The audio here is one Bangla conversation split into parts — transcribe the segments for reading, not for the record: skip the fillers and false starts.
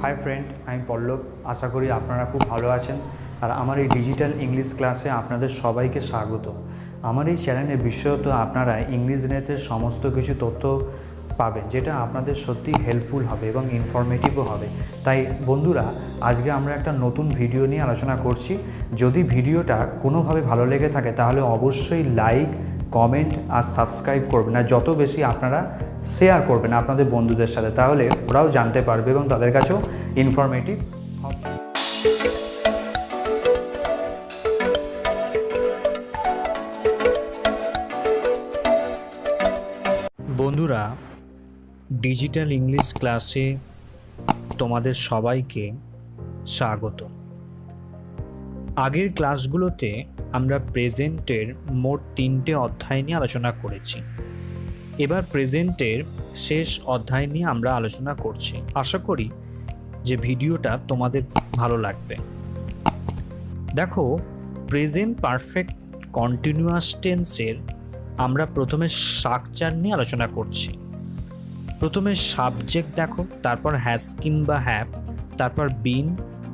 হাই ফ্রেন্ড, আমি পল্লব। আশা করি আপনারা খুব ভালো আছেন। আর আমার এই ডিজিটাল ইংলিশ ক্লাসে আপনাদের সবাইকে স্বাগত। আমার এই চ্যানেলে বিশেষত আপনারা ইংলিশ রিলেটেড সমস্ত কিছু তথ্য পাবেন, যেটা আপনাদের সত্যি হেল্পফুল হবে এবং ইনফরমেটিভও হবে। তাই বন্ধুরা, আজকে আমরা একটা নতুন ভিডিও নিয়ে আলোচনা করছি। যদি ভিডিওটা কোনোভাবে ভালো লেগে থাকে তাহলে অবশ্যই লাইক, কমেন্ট আর সাবস্ক্রাইব করবেন। আর যত বেশি আপনারা শেয়ার করবেন আপনাদের বন্ধুদের সাথে, তাহলে ওরাও জানতে পারবে এবং তাদের কাছেও ইনফরমেটিভ হবে। বন্ধুরা, ডিজিটাল ইংলিশ ক্লাসে তোমাদের সবাইকে স্বাগত। আগের ক্লাসগুলোতে আমরা প্রেজেন্টের মোট 3টে অধ্যায় নিয়ে আলোচনা করেছি। এবার প্রেজেন্টের শেষ অধ্যায় নিয়ে আমরা আলোচনা করছি। আশা করি যে ভিডিওটা তোমাদের ভালো লাগবে। দেখো, প্রেজেন্ট পারফেক্ট কন্টিনিউয়াস টেন্সের আমরা প্রথমে স্ট্রাকচার নিয়ে আলোচনা করছি। প্রথমে সাবজেক্ট দেখো, তারপর হ্যাজ কিংবা হ্যাভ, তারপর বিন,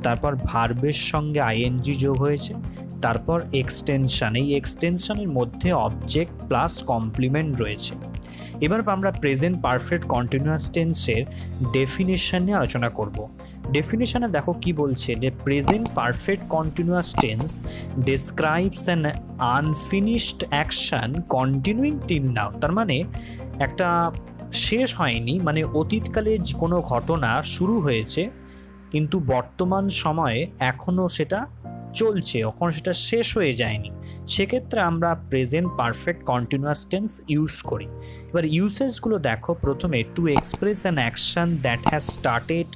তারপর ভার্বের সঙ্গে আইএনজি যোগ হয়েছে, তারপর এক্সটেনশন। এই এক্সটেনশনের মধ্যে অবজেক্ট প্লাস কমপ্লিমেন্ট রয়েছে। এবার আমরা প্রেজেন্ট পারফেক্ট কন্টিনিউয়াস টেন্সের ডেফিনেশন নিয়ে আলোচনা করব। ডেফিনেশনে দেখো কি বলছে, যে present perfect continuous tense describes an unfinished action continuing till now. তার মানে একটা শেষ হয়নি, মানে অতীতকালে কোনো ঘটনা শুরু হয়েছে কিন্তু বর্তমান সময়ে এখনও সেটা চলছে, এখন সেটা শেষ হয়ে যায়নি। সেক্ষেত্রে আমরা present perfect continuous tense use করি। এবার ইউসেজগুলো দেখো। প্রথমে to express an action that has started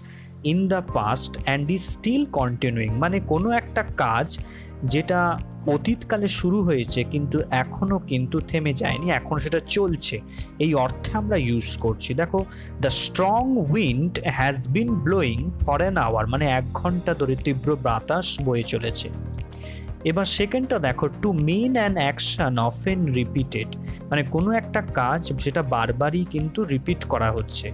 in the past and is still continuing, মানে কোনো একটা কাজ যেটা অতীতকালে শুরু হয়েছে কিন্তু এখনও কিন্তু থেমে যায়নি, এখন সেটা চলছে, এই অর্থে আমরা ইউজ করছি। দেখো, the strong wind has been blowing for an hour, মানে 1 ঘন্টা ধরে তীব্র বাতাস বয়ে চলেছে। এবার সেকেন্ডটা দেখো, to mean an action often repeated, মানে কোনো একটা কাজ যেটা বারবারই কিন্তু রিপিট করা হচ্ছে।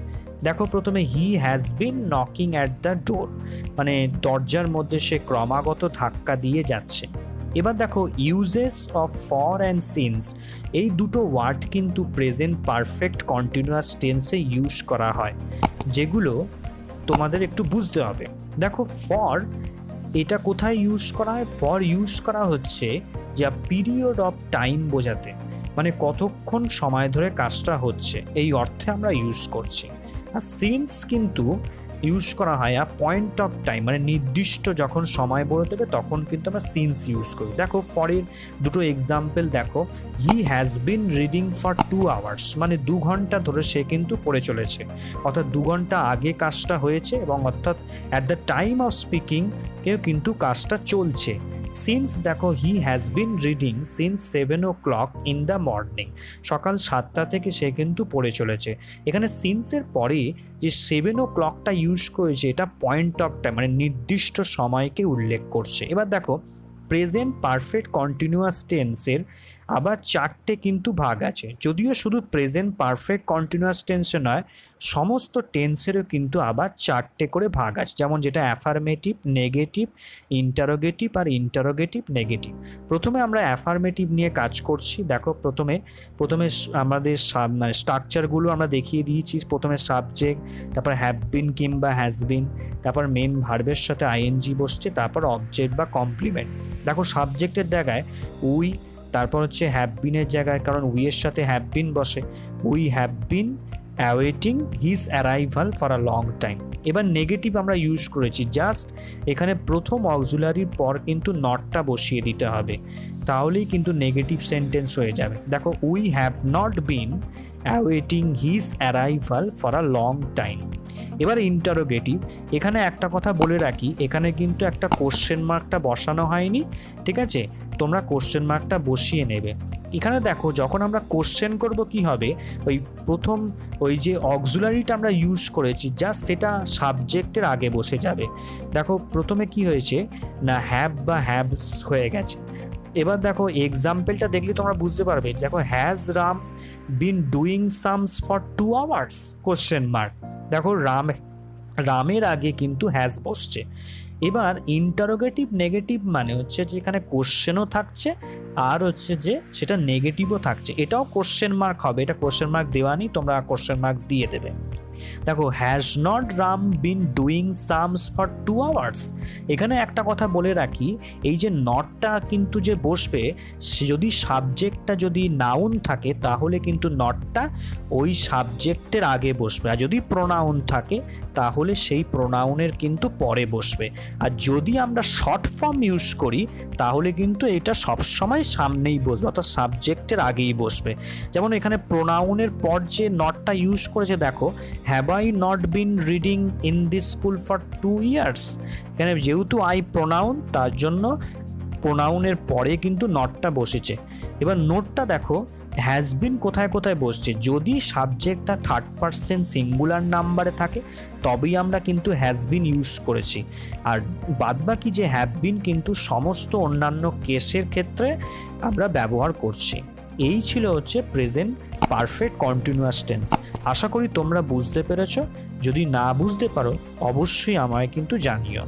দেখো, প্রথমে he has been knocking at the door, মানে দরজার মধ্যে সে ক্রমাগত ধাক্কা দিয়ে যাচ্ছে। এবার দেখো, uses of for and since, এই দুটো ওয়ার্ড কিন্তু প্রেজেন্ট পারফেক্ট কন্টিনিউয়াস টেন্সে ইউজ করা হয়, যেগুলো তোমাদের একটু বুঝতে হবে। দেখো, ফর এটা কোথায় ইউজ করা হয়? ফর ইউজ করা হচ্ছে যা পিরিয়ড অফ টাইম বোঝাতে, মানে কতক্ষণ সময় ধরে কাজটা হচ্ছে, এই অর্থে আমরা ইউজ করছি। আর সিন্স কিন্তু ইউজ করা হয় পয়েন্ট অফ টাইম, মানে নির্দিষ্ট যখন সময় বোঝাতে হবে তখন কিন্তু আমরা সিন্স ইউজ করি। দেখো, ফরের দুটো এক্সাম্পল দেখো। He has been reading for 2 hours, মানে 2 ঘন্টা ধরে সে কিন্তু পড়ে চলেছে, অর্থাৎ 2 ঘন্টা আগে কাজটা হয়েছে এবং অর্থাৎ at the time of speaking কেউ কিন্তু কাজটা চলছে। সিন্স দেখো, he has been reading since 7 o'clock in the morning, সকাল 7টা থেকে সে কিন্তু পড়ে চলেছে। এখানে সিন্সের পরে যে 7 o'clockটা ইউজ করেছে, এটা পয়েন্ট অফ টাইম, মানে নির্দিষ্ট সময়কে উল্লেখ করছে। এবার দেখো, প্রেজেন্ট পারফেক্ট কন্টিনিউয়াস টেন্সের আবার 4টে কিন্তু ভাগ আছে। যদিও শুধু প্রেজেন্ট পারফেক্ট কন্টিনিউয়াস টেন্সে নয়, সমস্ত টেন্সেরও কিন্তু আবার 4টে করে ভাগ আছে, যেমন যেটা অ্যাফার্মেটিভ, নেগেটিভ, ইন্টারোগেটিভ আর ইন্টারোগেটিভ নেগেটিভ। প্রথমে আমরা অ্যাফার্মেটিভ নিয়ে কাজ করছি। দেখো, প্রথমে আমাদের স্ট্রাকচারগুলো আমরা দেখিয়ে দিয়েছি। প্রথমে সাবজেক্ট, তারপর হ্যাভ বিন কিংবা হ্যাজ বিন, তারপর মেন ভার্বের সাথে আইএনজি বসছে, তারপর অবজেক্ট বা কমপ্লিমেন্ট। দেখো, সাবজেক্টের জায়গায় উই, তারপর হচ্ছে হ্যাভ বিনের জায়গায়, কারণ উই এর সাথে হ্যাভ বিন বসে, we have been awaiting his arrival for a long time. এবার নেগেটিভ আমরা ইউজ করেছি, জাস্ট এখানে প্রথম অক্সিলারির পর কিন্তু নটটা বসিয়ে দিতে হবে, তাহলেই কিন্তু নেগেটিভ সেন্টেন্স হয়ে যাবে। দেখো, we have not been awaiting his arrival for a long time. এবার ইন্টারোগেটিভ, এখানে একটা কথা বলে রাখি, এখানে কিন্তু একটা কোশ্চেন মার্কটা বসানো হয়নি, ঠিক আছে? তোমরা কোশ্চেন মার্কটা বসিয়ে নেবে। এখানে দেখো, যখন আমরা কোশ্চেন করব কি হবে, ওই প্রথম ওই যে অক্সিলারিটা আমরা ইউজ করেছি জাস্ট সেটা সাবজেক্টের আগে বসে যাবে। দেখো, প্রথমে কি হয়েছে না, হ্যাভ বা হ্যাভস হয়ে গেছে। এবার দেখো, এক্সাম্পলটা দেখলে তোমরা বুঝতে পারবে। দেখো, has Ram been doing sums for 2 hours? Question mark. দেখো, রাম রামের আগে কিন্তু হ্যাজ বসছে। এবার ইন্টারোগেটিভ নেগেটিভ মানে হচ্ছে যেখানে কোশ্চেনও থাকছে আর হচ্ছে যে সেটা নেগেটিভও থাকছে, এটাও কোশ্চেন মার্ক হবে, এটা কোশ্চেন মার্ক দেওয়া নেই, তোমরা কোশ্চেন মার্ক দিয়ে দেবে। দেখো, has not Ram been doing sums for 2 hours। এখানে একটা কথা বলে রাখি, এই যে নটটা কিন্তু যে বসবে, সে যদি সাবজেক্টটা যদি নাউন থাকে তাহলে কিন্তু নটটা ওই সাবজেক্টের আগে বসবে, আর যদি প্রোনাউন থাকে তাহলে সেই প্রোনাউনের কিন্তু পরে বসবে। আর যদি আমরা শর্ট ফর্ম ইউজ করি তাহলে কিন্তু এটা সবসময় সামনেই বসবে, অর্থাৎ সাবজেক্টের আগেই বসবে। যেমন এখানে প্রোনাউনের পর যে নটটা ইউজ করেছে, দেখো, have I not been reading in this school for 2 years। এখানে যেহেতু আই প্রোনাউন, তার জন্য প্রোনাউনের পরে কিন্তু নটটা বসেছে। এবার নোটটা দেখো, হ্যাজ বিন কোথায় কোথায় বসছে, যদি সাবজেক্টটা থার্ড পারসন সিঙ্গুলার নাম্বারে থাকে তবেই আমরা কিন্তু হ্যাজ বিন ইউজ করেছি, আর বাদবাকি যে হ্যাভ বিন কিন্তু সমস্ত অন্যান্য কেসের ক্ষেত্রে আমরা ব্যবহার করছি। এই ছিল হচ্ছে প্রেজেন্ট পারফেক্ট কন্টিনিউয়াস টেন্স। আশা করি তোমরা বুঝতে পেরেছো। যদি না বুঝতে পারো অবশ্যই আমায় কিন্তু জানিও।